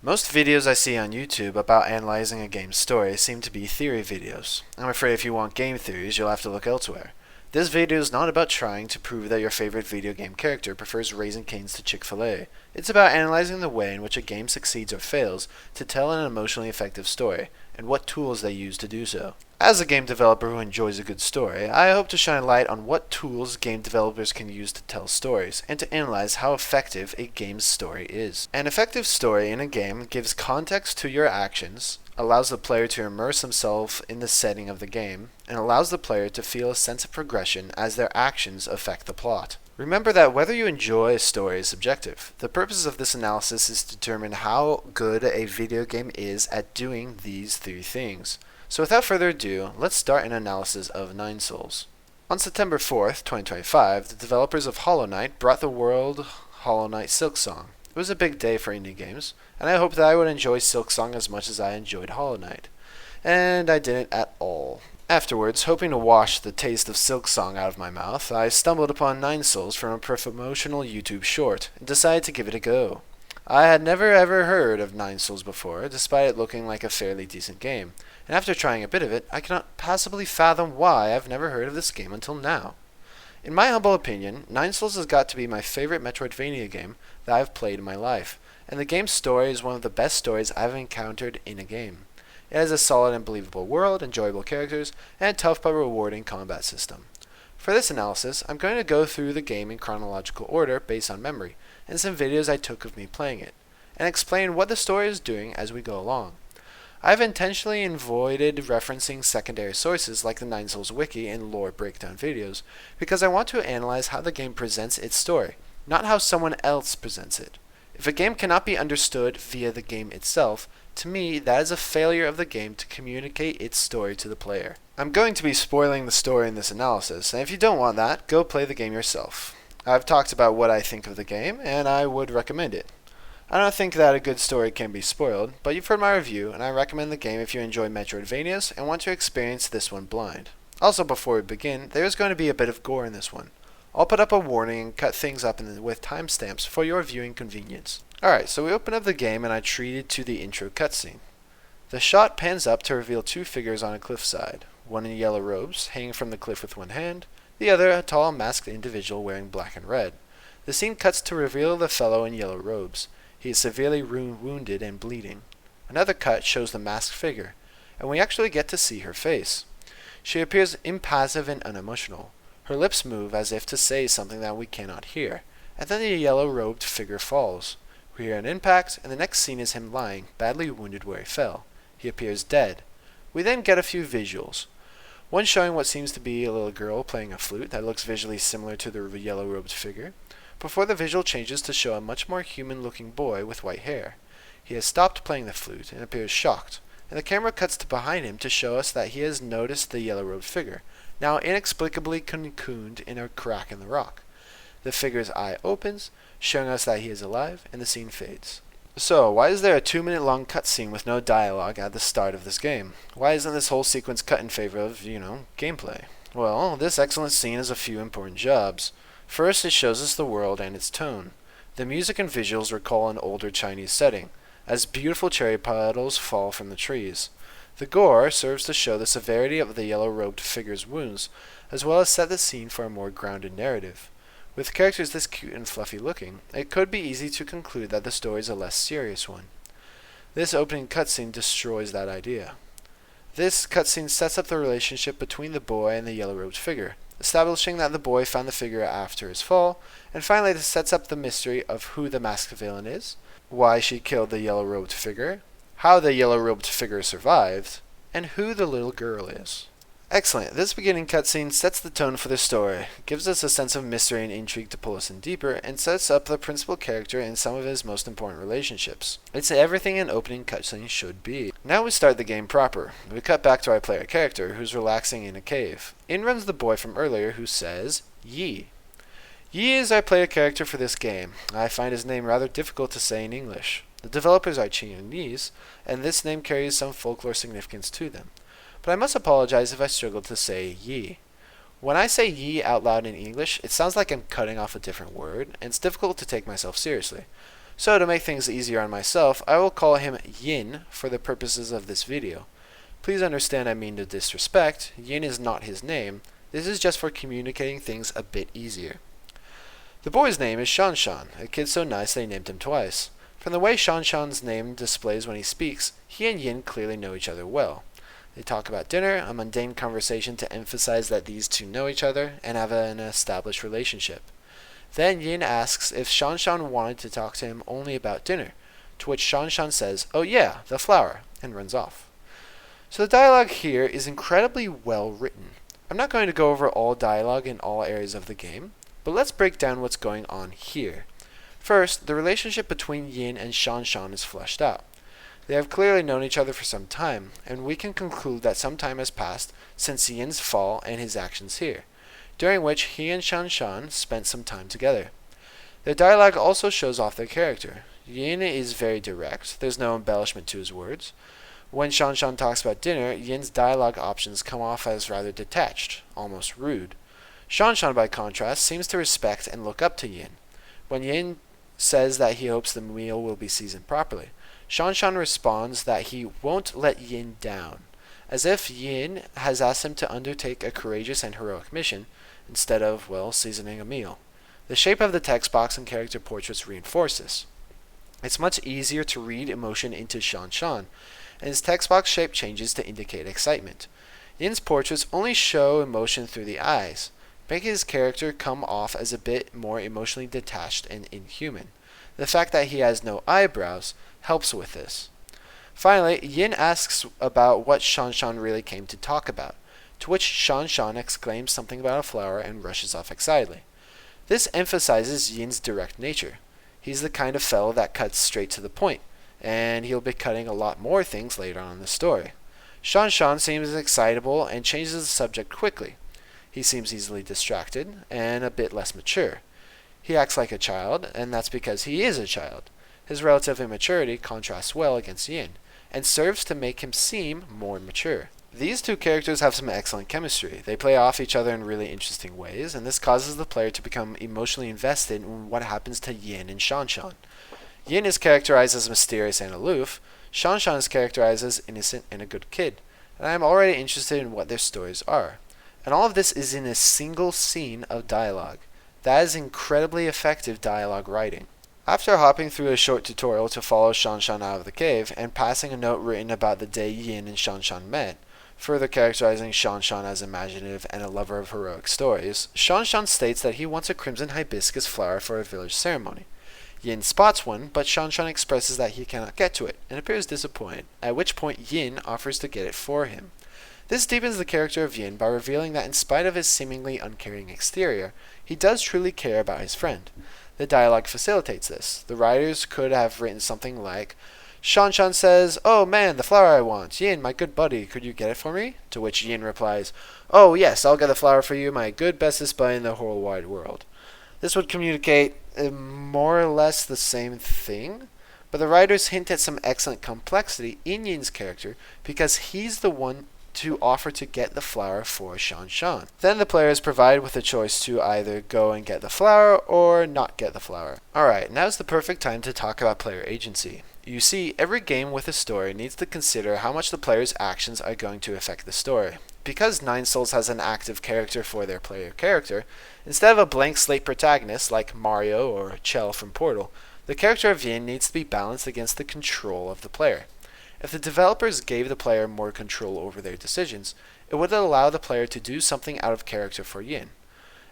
Most videos I see on YouTube about analyzing a game's story seem to be theory videos. I'm afraid if you want game theories, you'll have to look elsewhere. This video is not about trying to prove that your favorite video game character prefers Raising Cane's to Chick-fil-A. It's about analyzing the way in which a game succeeds or fails to tell an emotionally effective story, and what tools they use to do so. As a game developer who enjoys a good story, I hope to shine light on what tools game developers can use to tell stories, and to analyze how effective a game's story is. An effective story in a game gives context to your actions, allows the player to immerse himself in the setting of the game, and allows the player to feel a sense of progression as their actions affect the plot. Remember that whether you enjoy a story is subjective. The purpose of this analysis is to determine how good a video game is at doing these three things. So without further ado, let's start an analysis of Nine Souls. On September 4th, 2025, the developers of Hollow Knight brought the world Hollow Knight Silksong. It was a big day for indie games, and I hoped that I would enjoy Silksong as much as I enjoyed Hollow Knight. And I didn't at all. Afterwards, hoping to wash the taste of Silksong out of my mouth, I stumbled upon Nine Souls from a promotional YouTube short, and decided to give it a go. I had never ever heard of Nine Souls before, despite it looking like a fairly decent game, and after trying a bit of it, I cannot possibly fathom why I've never heard of this game until now. In my humble opinion, Nine Souls has got to be my favorite Metroidvania game that I've played in my life, and the game's story is one of the best stories I've encountered in a game. It has a solid and believable world, enjoyable characters, and a tough but rewarding combat system. For this analysis, I'm going to go through the game in chronological order based on memory, and some videos I took of me playing it, and explain what the story is doing as we go along. I've intentionally avoided referencing secondary sources like the Nine Souls wiki and lore breakdown videos, because I want to analyze how the game presents its story, not how someone else presents it. If a game cannot be understood via the game itself, to me, that is a failure of the game to communicate its story to the player. I'm going to be spoiling the story in this analysis, and if you don't want that, go play the game yourself. I've talked about what I think of the game, and I would recommend it. I don't think that a good story can be spoiled, but you've heard my review, and I recommend the game if you enjoy Metroidvanias and want to experience this one blind. Also, before we begin, there is going to be a bit of gore in this one. I'll put up a warning and cut things up with timestamps for your viewing convenience. Alright, so we open up the game and I treated to the intro cutscene. The shot pans up to reveal two figures on a cliffside, one in yellow robes, hanging from the cliff with one hand, the other a tall masked individual wearing black and red. The scene cuts to reveal the fellow in yellow robes. He is severely wounded and bleeding. Another cut shows the masked figure, and we actually get to see her face. She appears impassive and unemotional. Her lips move as if to say something that we cannot hear, and then the yellow-robed figure falls. We hear an impact, and the next scene is him lying, badly wounded where he fell. He appears dead. We then get a few visuals. One showing what seems to be a little girl playing a flute that looks visually similar to the yellow-robed figure, before the visual changes to show a much more human-looking boy with white hair. He has stopped playing the flute and appears shocked, and the camera cuts to behind him to show us that he has noticed the yellow-robed figure, now inexplicably cocooned in a crack in the rock. The figure's eye opens, showing us that he is alive, and the scene fades. So, why is there a 2-minute long cutscene with no dialogue at the start of this game? Why isn't this whole sequence cut in favor of, gameplay? Well, this excellent scene has a few important jobs. First, it shows us the world and its tone. The music and visuals recall an older Chinese setting, as beautiful cherry petals fall from the trees. The gore serves to show the severity of the yellow-robed figure's wounds, as well as set the scene for a more grounded narrative. With characters this cute and fluffy looking, it could be easy to conclude that the story is a less serious one. This opening cutscene destroys that idea. This cutscene sets up the relationship between the boy and the yellow-robed figure, establishing that the boy found the figure after his fall, and finally this sets up the mystery of who the masked villain is, why she killed the yellow-robed figure, how the yellow-robed figure survived, and who the little girl is. Excellent. This beginning cutscene sets the tone for the story, gives us a sense of mystery and intrigue to pull us in deeper, and sets up the principal character in some of his most important relationships. It's everything an opening cutscene should be. Now we start the game proper. We cut back to our player character, who's relaxing in a cave. In runs the boy from earlier, who says, Yi. Yi is our player character for this game. I find his name rather difficult to say in English. The developers are Chinese, and this name carries some folklore significance to them. But I must apologize if I struggle to say Yi. When I say Yi out loud in English, it sounds like I'm cutting off a different word, and it's difficult to take myself seriously. So to make things easier on myself, I will call him Yin for the purposes of this video. Please understand I mean no disrespect. Yin is not his name. This is just for communicating things a bit easier. The boy's name is ShaunShaun, a kid so nice they named him twice. From the way ShaunShaun's name displays when he speaks, he and Yin clearly know each other well. They talk about dinner, a mundane conversation to emphasize that these two know each other and have an established relationship. Then Yin asks if ShaunShaun wanted to talk to him only about dinner, to which ShaunShaun says, "Oh yeah, the flower," and runs off. So the dialogue here is incredibly well written. I'm not going to go over all dialogue in all areas of the game, but let's break down what's going on here. First, the relationship between Yin and ShaunShaun is fleshed out. They have clearly known each other for some time, and we can conclude that some time has passed since Yin's fall and his actions here, during which he and ShaunShaun spent some time together. Their dialogue also shows off their character. Yin is very direct, there's no embellishment to his words. When ShaunShaun talks about dinner, Yin's dialogue options come off as rather detached, almost rude. ShaunShaun, by contrast, seems to respect and look up to Yin. When Yin says that he hopes the meal will be seasoned properly, ShaunShaun responds that he won't let Yin down, as if Yin has asked him to undertake a courageous and heroic mission, instead of, well, seasoning a meal. The shape of the text box and character portraits reinforce this. It's much easier to read emotion into ShaunShaun, and his text box shape changes to indicate excitement. Yin's portraits only show emotion through the eyes, making his character come off as a bit more emotionally detached and inhuman. The fact that he has no eyebrows helps with this. Finally, Yin asks about what ShaunShaun really came to talk about, to which ShaunShaun exclaims something about a flower and rushes off excitedly. This emphasizes Yin's direct nature. He's the kind of fellow that cuts straight to the point, and he'll be cutting a lot more things later on in the story. ShaunShaun seems excitable and changes the subject quickly. He seems easily distracted and a bit less mature. He acts like a child, and that's because he is a child. His relative immaturity contrasts well against Yin, and serves to make him seem more mature. These two characters have some excellent chemistry. They play off each other in really interesting ways, and this causes the player to become emotionally invested in what happens to Yin and ShaunShaun. Yin is characterized as mysterious and aloof. ShaunShaun is characterized as innocent and a good kid, and I am already interested in what their stories are. And all of this is in a single scene of dialogue. That is incredibly effective dialogue writing. After hopping through a short tutorial to follow ShaunShaun out of the cave, and passing a note written about the day Yin and ShaunShaun met, further characterizing ShaunShaun as imaginative and a lover of heroic stories, ShaunShaun states that he wants a crimson hibiscus flower for a village ceremony. Yin spots one, but ShaunShaun expresses that he cannot get to it, and appears disappointed, at which point Yin offers to get it for him. This deepens the character of Yin by revealing that in spite of his seemingly uncaring exterior, he does truly care about his friend. The dialogue facilitates this. The writers could have written something like, ShaunShaun says, "Oh man, the flower I want. Yin, my good buddy, could you get it for me?" To which Yin replies, "Oh yes, I'll get the flower for you, my good bestest buddy in the whole wide world." This would communicate more or less the same thing, but the writers hint at some excellent complexity in Yin's character because he's the one to offer to get the flower for ShaunShaun. Then the player is provided with a choice to either go and get the flower or not get the flower. Alright, now's the perfect time to talk about player agency. You see, every game with a story needs to consider how much the player's actions are going to affect the story. Because Nine Souls has an active character for their player character, instead of a blank slate protagonist like Mario or Chell from Portal, the character of Yin needs to be balanced against the control of the player. If the developers gave the player more control over their decisions, it would allow the player to do something out of character for Yin.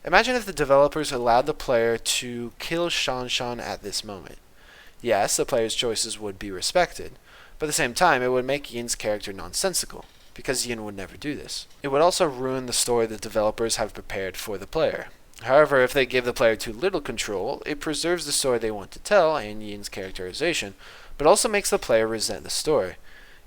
Imagine if the developers allowed the player to kill ShaunShaun at this moment. Yes, the player's choices would be respected, but at the same time it would make Yin's character nonsensical, because Yin would never do this. It would also ruin the story the developers have prepared for the player. However, if they give the player too little control, it preserves the story they want to tell and Yin's characterization, but also makes the player resent the story.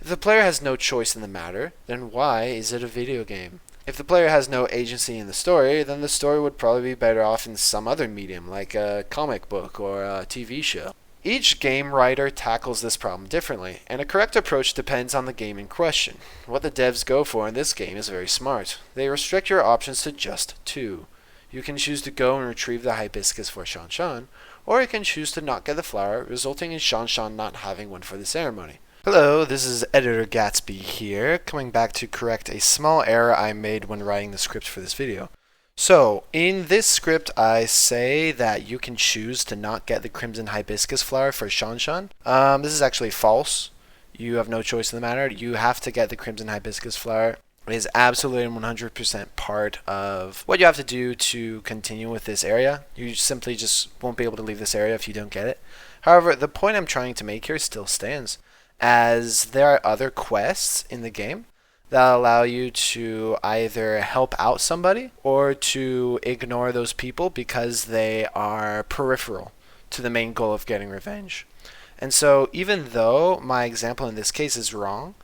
If the player has no choice in the matter, then why is it a video game? If the player has no agency in the story, then the story would probably be better off in some other medium, like a comic book or a TV show. Each game writer tackles this problem differently, and a correct approach depends on the game in question. What the devs go for in this game is very smart. They restrict your options to just two. You can choose to go and retrieve the hibiscus for ShaunShaun, or he can choose to not get the flower, resulting in ShaunShaun not having one for the ceremony. Hello, this is Editor Gatsby here, coming back to correct a small error I made when writing the script for this video. So, in this script I say that you can choose to not get the Crimson Hibiscus flower for ShaunShaun. This is actually false. You have no choice in the matter. You have to get the Crimson Hibiscus flower. It is absolutely and 100% part of what you have to do to continue with this area. You simply just won't be able to leave this area if you don't get it. However, the point I'm trying to make here still stands, as there are other quests in the game that allow you to either help out somebody or to ignore those people because they are peripheral to the main goal of getting revenge. And so even though my example in this case is wrong,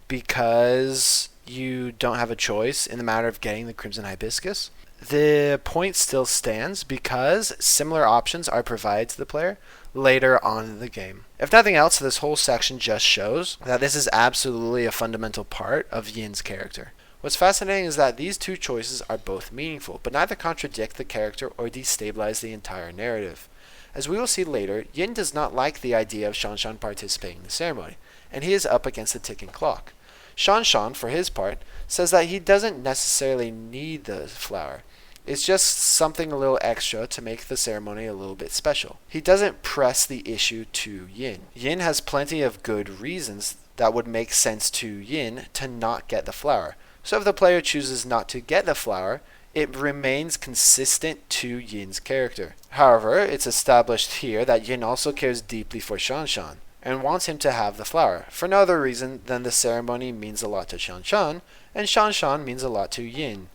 because you don't have a choice in the matter of getting the Crimson Hibiscus, the point still stands because similar options are provided to the player later on in the game. If nothing else, this whole section just shows that this is absolutely a fundamental part of Yin's character. What's fascinating is that these two choices are both meaningful, but neither contradict the character or destabilize the entire narrative. As we will see later, Yin does not like the idea of ShaunShaun participating in the ceremony, and he is up against the ticking clock. ShaunShaun, for his part, says that he doesn't necessarily need the flower. It's just something a little extra to make the ceremony a little bit special. He doesn't press the issue to Yin. Yin has plenty of good reasons that would make sense to Yin to not get the flower. So if the player chooses not to get the flower, it remains consistent to Yin's character. However, it's established here that Yin also cares deeply for ShaunShaun and wants him to have the flower, for no other reason than the ceremony means a lot to ShaunShaun, and ShaunShaun means a lot to Yin.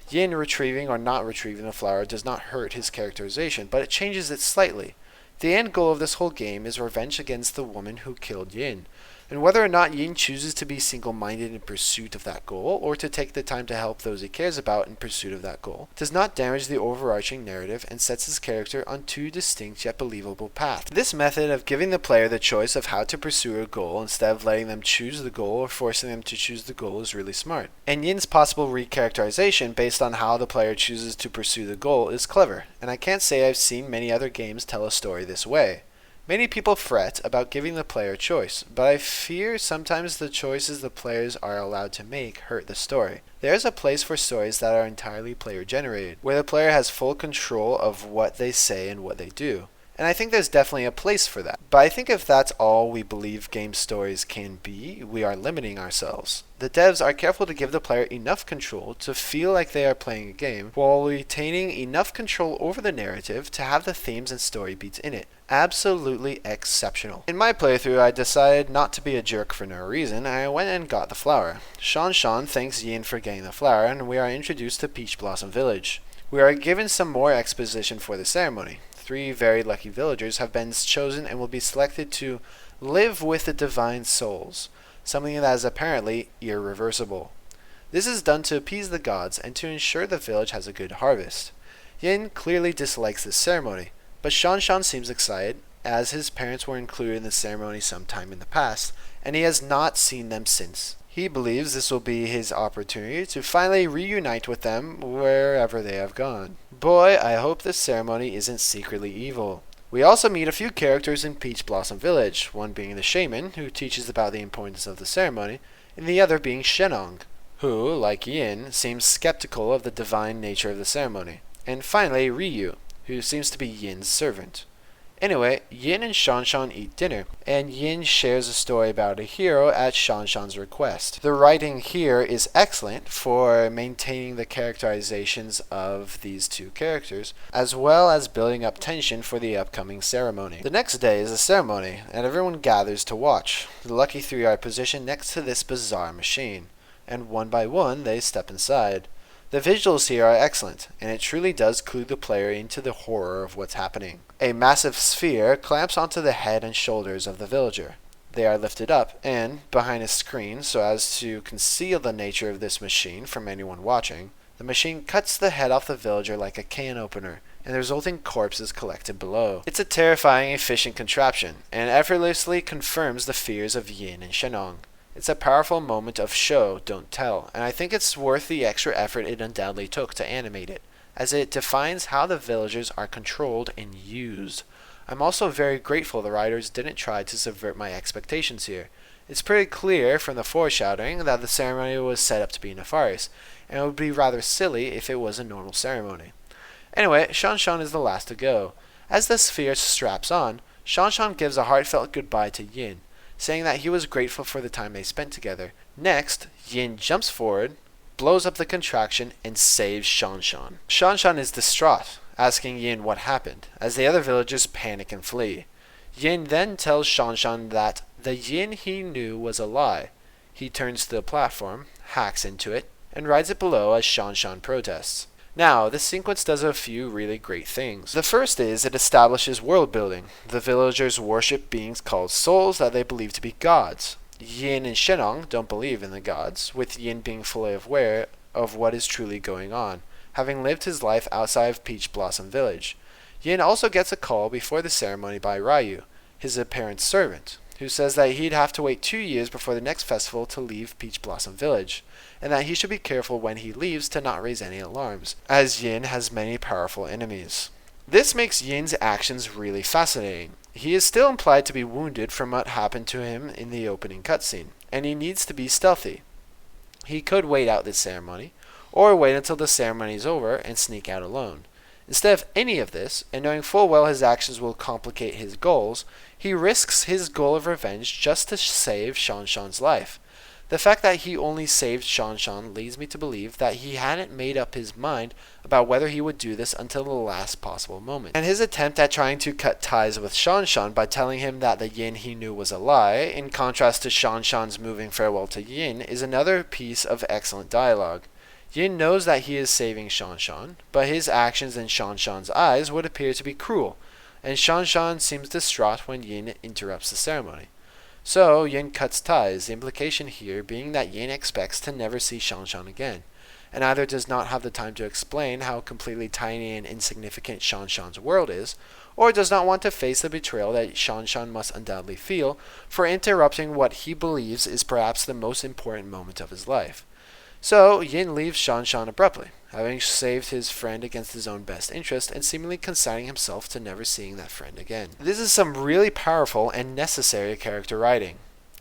Yin retrieving or not retrieving the flower does not hurt his characterization, but it changes it slightly. The end goal of this whole game is revenge against the woman who killed Yin, and whether or not Yin chooses to be single-minded in pursuit of that goal, or to take the time to help those he cares about in pursuit of that goal, does not damage the overarching narrative and sets his character on two distinct yet believable paths. This method of giving the player the choice of how to pursue a goal instead of letting them choose the goal or forcing them to choose the goal is really smart. And Yin's possible recharacterization based on how the player chooses to pursue the goal is clever, and I can't say I've seen many other games tell a story this way. Many people fret about giving the player choice, but I fear sometimes the choices the players are allowed to make hurt the story. There is a place for stories that are entirely player-generated, where the player has full control of what they say and what they do. And I think there's definitely a place for that. But I think if that's all we believe game stories can be, we are limiting ourselves. The devs are careful to give the player enough control to feel like they are playing a game, while retaining enough control over the narrative to have the themes and story beats in it. Absolutely exceptional. In my playthrough, I decided not to be a jerk for no reason. I went and got the flower. ShaunShaun thanks Yin for getting the flower, and we are introduced to Peach Blossom Village. We are given some more exposition for the ceremony. 3 very lucky villagers have been chosen and will be selected to live with the divine souls, something that is apparently irreversible. This is done to appease the gods and to ensure the village has a good harvest. Yin clearly dislikes this ceremony, but ShaunShaun seems excited, as his parents were included in the ceremony sometime in the past, and he has not seen them since. He believes this will be his opportunity to finally reunite with them wherever they have gone. Boy, I hope this ceremony isn't secretly evil. We also meet a few characters in Peach Blossom Village, one being the shaman, who teaches about the importance of the ceremony, and the other being Shenong, who, like Yin, seems skeptical of the divine nature of the ceremony. And finally, Ryu, who seems to be Yin's servant. Anyway, Yin and ShaunShaun eat dinner, and Yin shares a story about a hero at ShaunShaun's request. The writing here is excellent for maintaining the characterizations of these two characters, as well as building up tension for the upcoming ceremony. The next day is the ceremony, and everyone gathers to watch. The lucky 3 are positioned next to this bizarre machine, and one by one they step inside. The visuals here are excellent, and it truly does clue the player into the horror of what's happening. A massive sphere clamps onto the head and shoulders of the villager. They are lifted up, and, behind a screen so as to conceal the nature of this machine from anyone watching, the machine cuts the head off the villager like a can opener, and the resulting corpse is collected below. It's a terrifying, efficient contraption, and effortlessly confirms the fears of Yin and Shenong. It's a powerful moment of show, don't tell, and I think it's worth the extra effort it undoubtedly took to animate it, as it defines how the villagers are controlled and used. I'm also very grateful the writers didn't try to subvert my expectations here. It's pretty clear from the foreshadowing that the ceremony was set up to be nefarious, and it would be rather silly if it was a normal ceremony. Anyway, ShaunShaun is the last to go. As the sphere straps on, ShaunShaun gives a heartfelt goodbye to Yin, saying that he was grateful for the time they spent together. Next, Yin jumps forward, blows up the contraction, and saves ShaunShaun. ShaunShaun is distraught, asking Yin what happened, as the other villagers panic and flee. Yin then tells ShaunShaun that the Yin he knew was a lie. He turns to the platform, hacks into it, and rides it below as ShaunShaun protests. Now, this sequence does a few really great things. The first is it establishes world building. The villagers worship beings called souls that they believe to be gods. Yin and Shenong don't believe in the gods, with Yin being fully aware of what is truly going on, having lived his life outside of Peach Blossom Village. Yin also gets a call before the ceremony by Ryu, his apparent servant, who says that he'd have to wait 2 years before the next festival to leave Peach Blossom Village, and that he should be careful when he leaves to not raise any alarms, as Yin has many powerful enemies. This makes Yin's actions really fascinating. He is still implied to be wounded from what happened to him in the opening cutscene, and he needs to be stealthy. He could wait out this ceremony, or wait until the ceremony is over and sneak out alone. Instead of any of this, and knowing full well his actions will complicate his goals, he risks his goal of revenge just to save ShaunShaun's life. The fact that he only saved ShaunShaun leads me to believe that he hadn't made up his mind about whether he would do this until the last possible moment. And his attempt at trying to cut ties with ShaunShaun by telling him that the Yin he knew was a lie, in contrast to ShaunShaun's moving farewell to Yin, is another piece of excellent dialogue. Yin knows that he is saving ShaunShaun, but his actions in ShaunShaun's eyes would appear to be cruel, and ShaunShaun seems distraught when Yin interrupts the ceremony. So, Yin cuts ties, the implication here being that Yin expects to never see ShaunShaun again, and either does not have the time to explain how completely tiny and insignificant ShaunShaun's world is, or does not want to face the betrayal that ShaunShaun must undoubtedly feel for interrupting what he believes is perhaps the most important moment of his life. So, Yin leaves ShaunShaun abruptly, having saved his friend against his own best interest and seemingly consigning himself to never seeing that friend again. This is some really powerful and necessary character writing.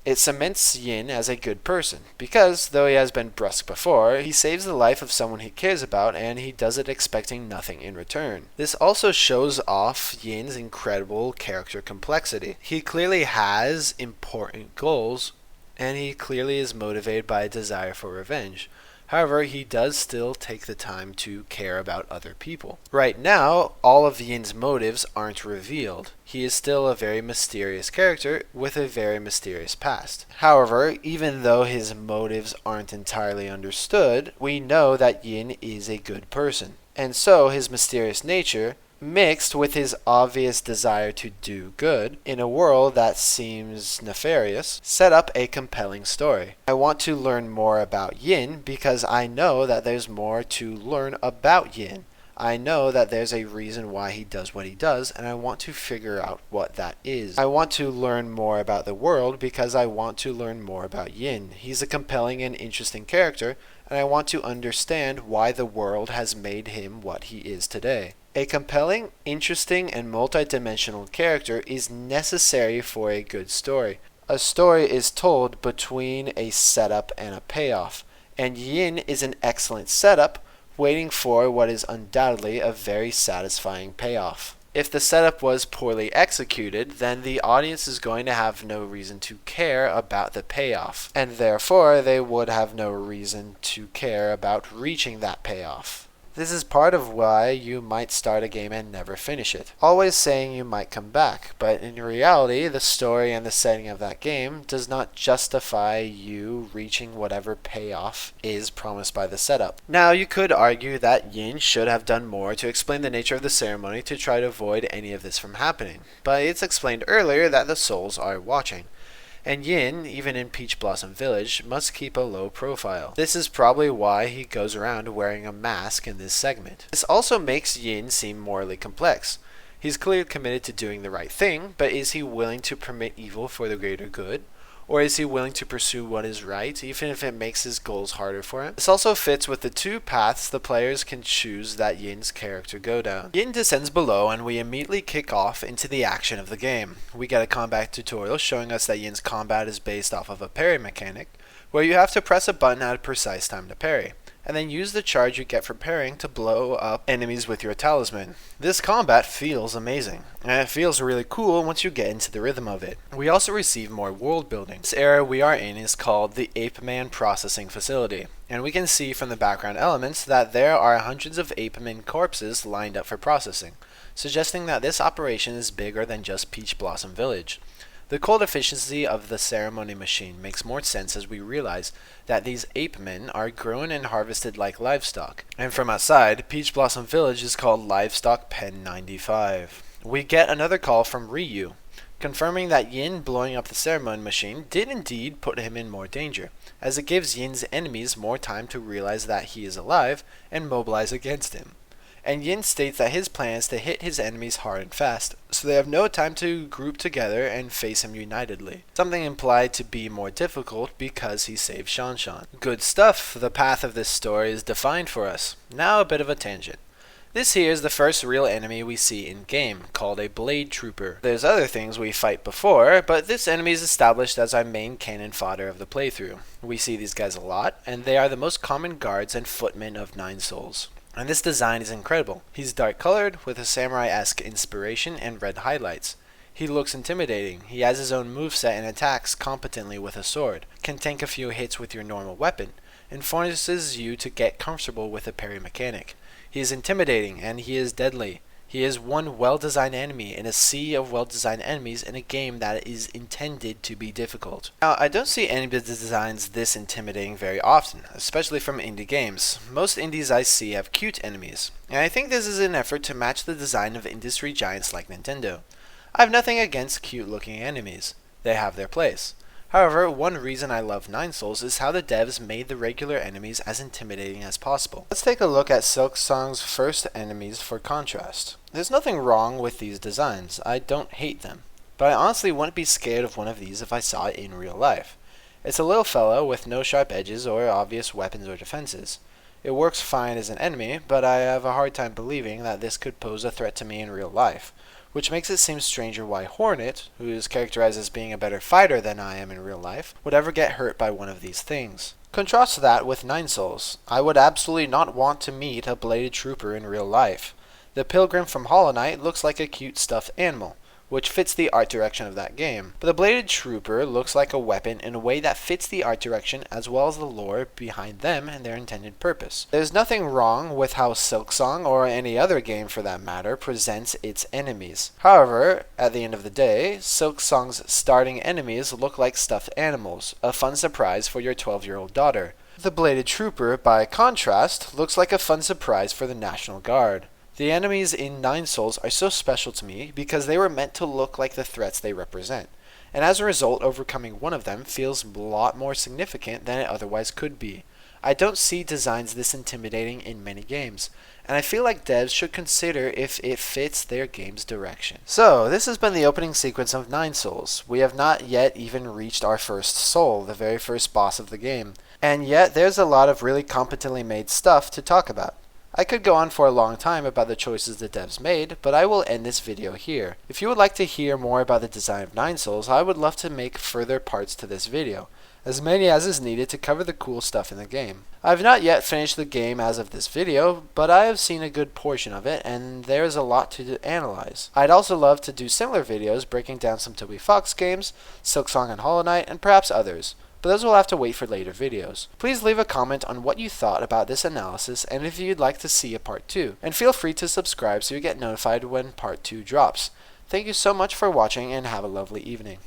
It cements Yin as a good person, because, though he has been brusque before, he saves the life of someone he cares about, and he does it expecting nothing in return. This also shows off Yin's incredible character complexity. He clearly has important goals, and he clearly is motivated by a desire for revenge. However, he does still take the time to care about other people. Right now, all of Yin's motives aren't revealed. He is still a very mysterious character with a very mysterious past. However, even though his motives aren't entirely understood, we know that Yin is a good person. And so his mysterious nature, mixed with his obvious desire to do good in a world that seems nefarious, set up a compelling story. I want to learn more about Yin because I know that there's more to learn about Yin. I know that there's a reason why he does what he does, and I want to figure out what that is. I want to learn more about the world because I want to learn more about Yin. He's a compelling and interesting character, and I want to understand why the world has made him what he is today. A compelling, interesting, and multidimensional character is necessary for a good story. A story is told between a setup and a payoff, and Yin is an excellent setup, waiting for what is undoubtedly a very satisfying payoff. If the setup was poorly executed, then the audience is going to have no reason to care about the payoff, and therefore they would have no reason to care about reaching that payoff. This is part of why you might start a game and never finish it, always saying you might come back, but in reality, the story and the setting of that game does not justify you reaching whatever payoff is promised by the setup. Now, you could argue that Yin should have done more to explain the nature of the ceremony to try to avoid any of this from happening, but it's explained earlier that the souls are watching. And Yin, even in Peach Blossom Village, must keep a low profile. This is probably why he goes around wearing a mask in this segment. This also makes Yin seem morally complex. He's clearly committed to doing the right thing, but is he willing to permit evil for the greater good? Or is he willing to pursue what is right, even if it makes his goals harder for him? This also fits with the two paths the players can choose that Yin's character go down. Yin descends below and we immediately kick off into the action of the game. We get a combat tutorial showing us that Yin's combat is based off of a parry mechanic, where you have to press a button at a precise time to parry, and then use the charge you get for parrying to blow up enemies with your talisman. This combat feels amazing, and it feels really cool once you get into the rhythm of it. We also receive more world building. This area we are in is called the Ape Man Processing Facility, and we can see from the background elements that there are hundreds of Ape Man corpses lined up for processing, suggesting that this operation is bigger than just Peach Blossom Village. The cold efficiency of the ceremony machine makes more sense as we realize that these ape men are grown and harvested like livestock. And from outside, Peach Blossom Village is called Livestock Pen 95. We get another call from Ryu, confirming that Yin blowing up the ceremony machine did indeed put him in more danger, as it gives Yin's enemies more time to realize that he is alive and mobilize against him. And Yin states that his plan is to hit his enemies hard and fast, so they have no time to group together and face him unitedly. Something implied to be more difficult because he saved ShaunShaun. Good stuff, the path of this story is defined for us. Now a bit of a tangent. This here is the first real enemy we see in-game, called a Blade Trooper. There's other things we fight before, but this enemy is established as our main cannon fodder of the playthrough. We see these guys a lot, and they are the most common guards and footmen of Nine Souls. And this design is incredible. He's dark colored with a samurai-esque inspiration and red highlights. He looks intimidating. He has his own moveset and attacks competently with a sword, can tank a few hits with your normal weapon, and forces you to get comfortable with a parry mechanic. He is intimidating and he is deadly. He is one well-designed enemy in a sea of well-designed enemies in a game that is intended to be difficult. Now, I don't see enemy designs this intimidating very often, especially from indie games. Most indies I see have cute enemies, and I think this is an effort to match the design of industry giants like Nintendo. I have nothing against cute-looking enemies. They have their place. However, one reason I love Nine Souls is how the devs made the regular enemies as intimidating as possible. Let's take a look at Silksong's first enemies for contrast. There's nothing wrong with these designs. I don't hate them. But I honestly wouldn't be scared of one of these if I saw it in real life. It's a little fellow with no sharp edges or obvious weapons or defenses. It works fine as an enemy, but I have a hard time believing that this could pose a threat to me in real life, which makes it seem stranger why Hornet, who is characterized as being a better fighter than I am in real life, would ever get hurt by one of these things. Contrast that with Nine Souls. I would absolutely not want to meet a bladed trooper in real life. The Pilgrim from Hollow Knight looks like a cute stuffed animal, which fits the art direction of that game. But the bladed trooper looks like a weapon in a way that fits the art direction as well as the lore behind them and their intended purpose. There's nothing wrong with how Silksong, or any other game for that matter, presents its enemies. However, at the end of the day, Silksong's starting enemies look like stuffed animals, a fun surprise for your 12-year-old daughter. The bladed trooper, by contrast, looks like a fun surprise for the National Guard. The enemies in Nine Souls are so special to me because they were meant to look like the threats they represent, and as a result, overcoming one of them feels a lot more significant than it otherwise could be. I don't see designs this intimidating in many games, and I feel like devs should consider if it fits their game's direction. So, this has been the opening sequence of Nine Souls. We have not yet even reached our first soul, the very first boss of the game, and yet there's a lot of really competently made stuff to talk about. I could go on for a long time about the choices the devs made, but I will end this video here. If you would like to hear more about the design of Nine Souls, I would love to make further parts to this video, as many as is needed to cover the cool stuff in the game. I have not yet finished the game as of this video, but I have seen a good portion of it, and there is a lot to analyze. I'd also love to do similar videos breaking down some Toby Fox games, Silksong and Hollow Knight, and perhaps others, but those will have to wait for later videos. Please leave a comment on what you thought about this analysis and if you'd like to see a part 2, and feel free to subscribe so you get notified when part 2 drops. Thank you so much for watching and have a lovely evening.